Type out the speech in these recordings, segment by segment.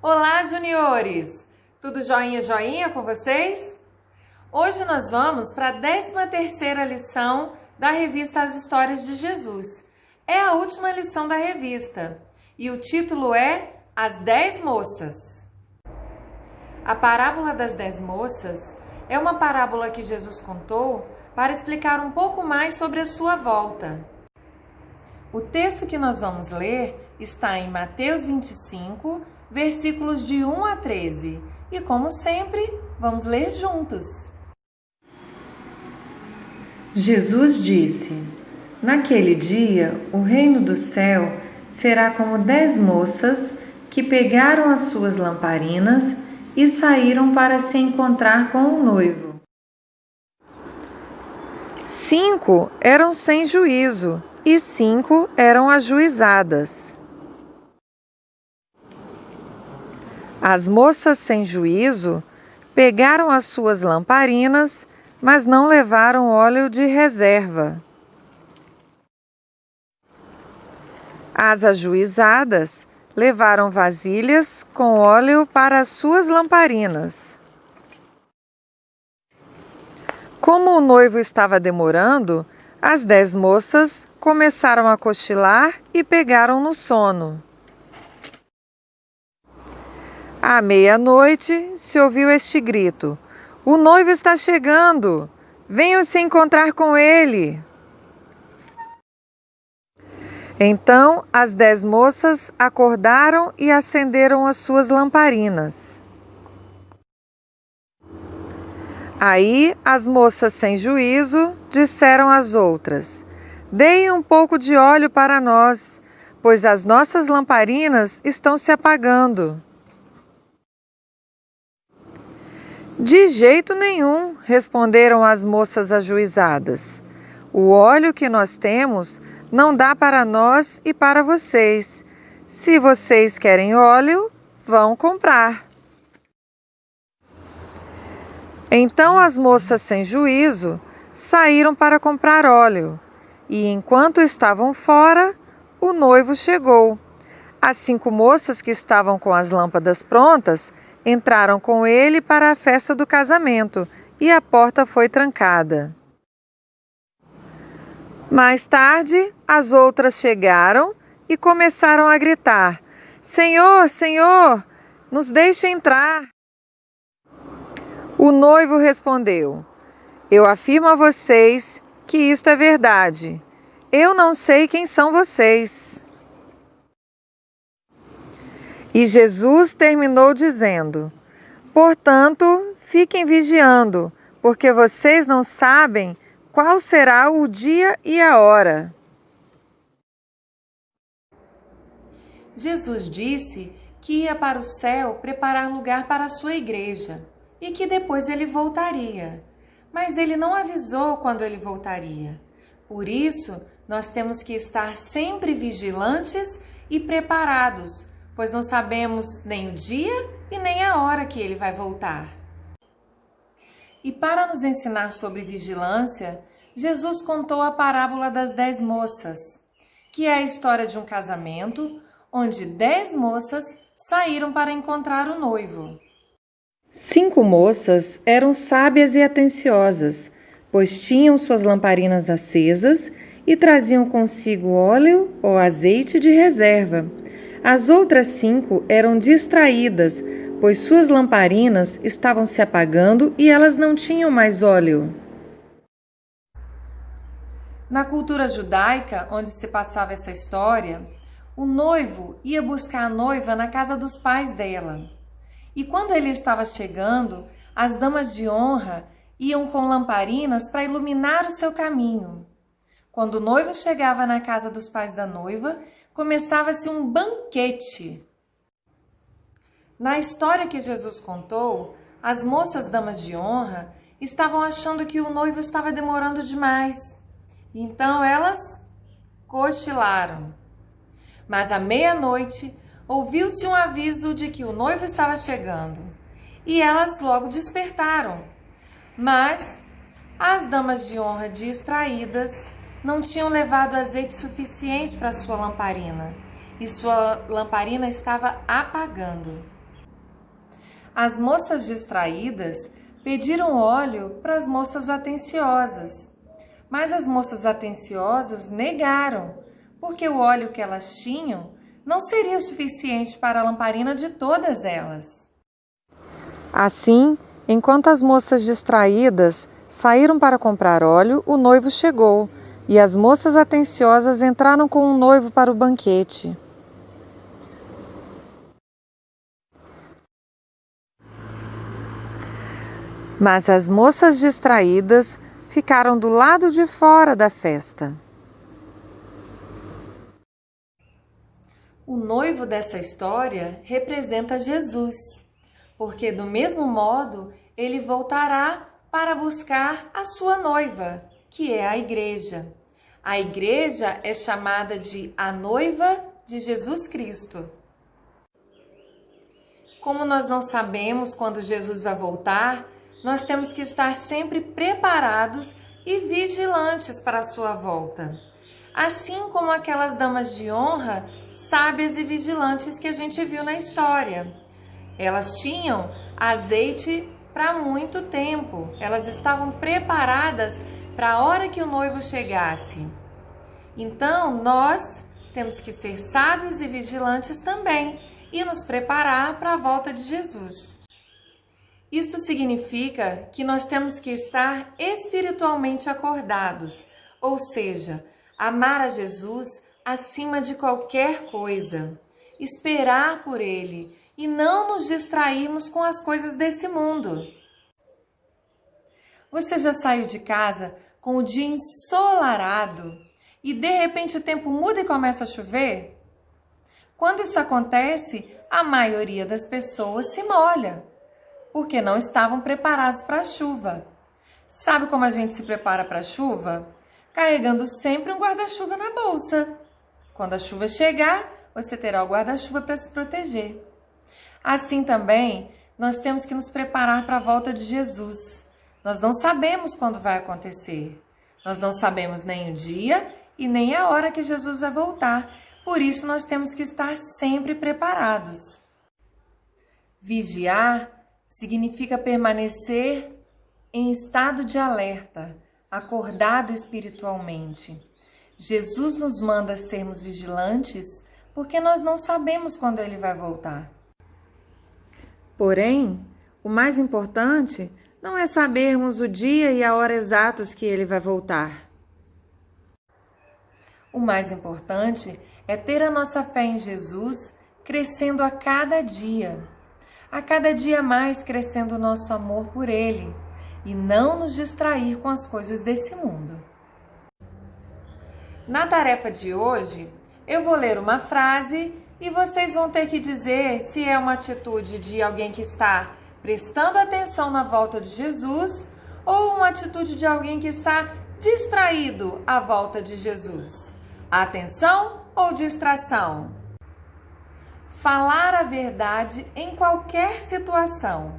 Olá, juniores! Tudo joinha, joinha com vocês? Hoje nós vamos para a 13ª lição da revista As Histórias de Jesus. É a última lição da revista e o título é As 10 Moças. A parábola das 10 moças é uma parábola que Jesus contou para explicar um pouco mais sobre a sua volta. O texto que nós vamos ler está em Mateus 25, versículos de 1 a 13. E como sempre, vamos ler juntos. Jesus disse: Naquele dia, o reino do céu será como 10 moças que pegaram as suas lamparinas e saíram para se encontrar com o noivo. 5 eram sem juízo e 5 eram ajuizadas. As moças sem juízo pegaram as suas lamparinas, mas não levaram óleo de reserva. As ajuizadas levaram vasilhas com óleo para as suas lamparinas. Como o noivo estava demorando, as 10 moças começaram a cochilar e pegaram no sono. À meia-noite se ouviu este grito: O noivo está chegando! Venham se encontrar com ele! Então as 10 moças acordaram e acenderam as suas lamparinas. Aí as moças sem juízo disseram às outras: Deem um pouco de óleo para nós, pois as nossas lamparinas estão se apagando. De jeito nenhum, responderam as moças ajuizadas. O óleo que nós temos não dá para nós e para vocês. Se vocês querem óleo, vão comprar. Então as moças sem juízo saíram para comprar óleo, e enquanto estavam fora, o noivo chegou. As 5 moças que estavam com as lâmpadas prontas entraram com ele para a festa do casamento e a porta foi trancada. Mais tarde, as outras chegaram e começaram a gritar: Senhor, Senhor, nos deixe entrar. O noivo respondeu: Eu afirmo a vocês que isto é verdade. Eu não sei quem são vocês. E Jesus terminou dizendo: Portanto, fiquem vigiando, porque vocês não sabem qual será o dia e a hora. Jesus disse que ia para o céu preparar lugar para a sua igreja e que depois ele voltaria. Mas ele não avisou quando ele voltaria. Por isso, nós temos que estar sempre vigilantes e preparados, pois não sabemos nem o dia e nem a hora que ele vai voltar. E para nos ensinar sobre vigilância, Jesus contou a parábola das 10 moças, que é a história de um casamento onde 10 moças saíram para encontrar o noivo. 5 moças eram sábias e atenciosas, pois tinham suas lamparinas acesas e traziam consigo óleo ou azeite de reserva. As outras 5 eram distraídas, pois suas lamparinas estavam se apagando e elas não tinham mais óleo. Na cultura judaica, onde se passava essa história, o noivo ia buscar a noiva na casa dos pais dela. E quando ele estava chegando, as damas de honra iam com lamparinas para iluminar o seu caminho. Quando o noivo chegava na casa dos pais da noiva, começava-se um banquete. Na história que Jesus contou, as moças damas de honra estavam achando que o noivo estava demorando demais. Então elas cochilaram. Mas à meia-noite ouviu-se um aviso de que o noivo estava chegando. E elas logo despertaram. Mas as damas de honra distraídas não tinham levado azeite suficiente para sua lamparina, e sua lamparina estava apagando. As moças distraídas pediram óleo para as moças atenciosas, mas as moças atenciosas negaram, porque o óleo que elas tinham não seria suficiente para a lamparina de todas elas. Assim, enquanto as moças distraídas saíram para comprar óleo, o noivo chegou, e as moças atenciosas entraram com o noivo para o banquete. Mas as moças distraídas ficaram do lado de fora da festa. O noivo dessa história representa Jesus, porque do mesmo modo ele voltará para buscar a sua noiva, que é a igreja. A igreja é chamada de a noiva de Jesus Cristo. Como nós não sabemos quando Jesus vai voltar, nós temos que estar sempre preparados e vigilantes para a sua volta. Assim como aquelas damas de honra, sábias e vigilantes que a gente viu na história. Elas tinham azeite para muito tempo. Elas estavam preparadas para a hora que o noivo chegasse. Então, nós temos que ser sábios e vigilantes também e nos preparar para a volta de Jesus. Isto significa que nós temos que estar espiritualmente acordados, ou seja, amar a Jesus acima de qualquer coisa, esperar por Ele e não nos distrairmos com as coisas desse mundo. Você já saiu de casa com o dia ensolarado e de repente o tempo muda e começa a chover? Quando isso acontece, a maioria das pessoas se molha, porque não estavam preparados para a chuva. Sabe como a gente se prepara para a chuva? Carregando sempre um guarda-chuva na bolsa. Quando a chuva chegar, você terá o guarda-chuva para se proteger. Assim também, nós temos que nos preparar para a volta de Jesus. Nós não sabemos quando vai acontecer. Nós não sabemos nem o dia e nem a hora que Jesus vai voltar. Por isso, nós temos que estar sempre preparados. Vigiar significa permanecer em estado de alerta, acordado espiritualmente. Jesus nos manda sermos vigilantes porque nós não sabemos quando Ele vai voltar. Porém, o mais importante não é sabermos o dia e a hora exatos que Ele vai voltar. O mais importante é ter a nossa fé em Jesus crescendo a cada dia mais crescendo o nosso amor por Ele e não nos distrair com as coisas desse mundo. Na tarefa de hoje, eu vou ler uma frase e vocês vão ter que dizer se é uma atitude de alguém que está prestando atenção na volta de Jesus ou uma atitude de alguém que está distraído à volta de Jesus. Atenção ou distração? Falar a verdade em qualquer situação.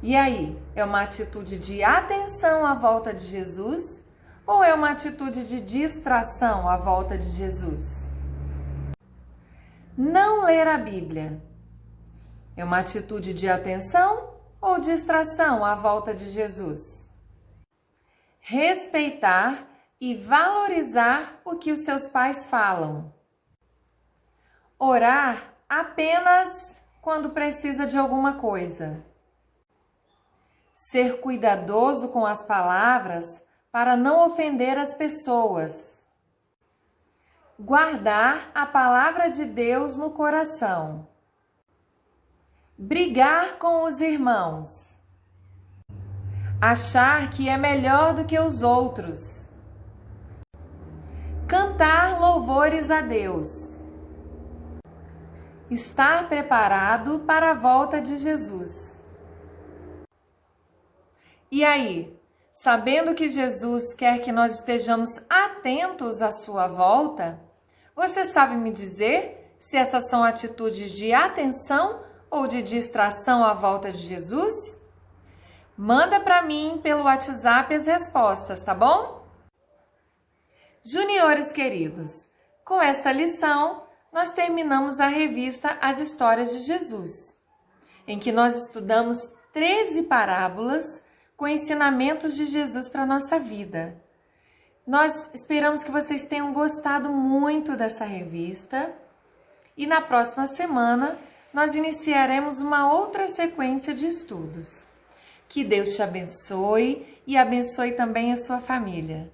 E aí, é uma atitude de atenção à volta de Jesus ou é uma atitude de distração à volta de Jesus? Não ler a Bíblia. É uma atitude de atenção ou distração à volta de Jesus? Respeitar e valorizar o que os seus pais falam. Orar apenas quando precisa de alguma coisa. Ser cuidadoso com as palavras para não ofender as pessoas. Guardar a palavra de Deus no coração. Brigar com os irmãos. Achar que é melhor do que os outros. Cantar louvores a Deus. Estar preparado para a volta de Jesus. E aí, sabendo que Jesus quer que nós estejamos atentos à sua volta, você sabe me dizer se essas são atitudes de atenção ou de distração à volta de Jesus? Manda para mim pelo WhatsApp as respostas, tá bom? Juniores queridos, com esta lição, nós terminamos a revista As Histórias de Jesus. em que nós estudamos 13 parábolas com ensinamentos de Jesus para a nossa vida. Nós esperamos que vocês tenham gostado muito dessa revista e na próxima semana nós iniciaremos uma outra sequência de estudos. Que Deus te abençoe e abençoe também a sua família.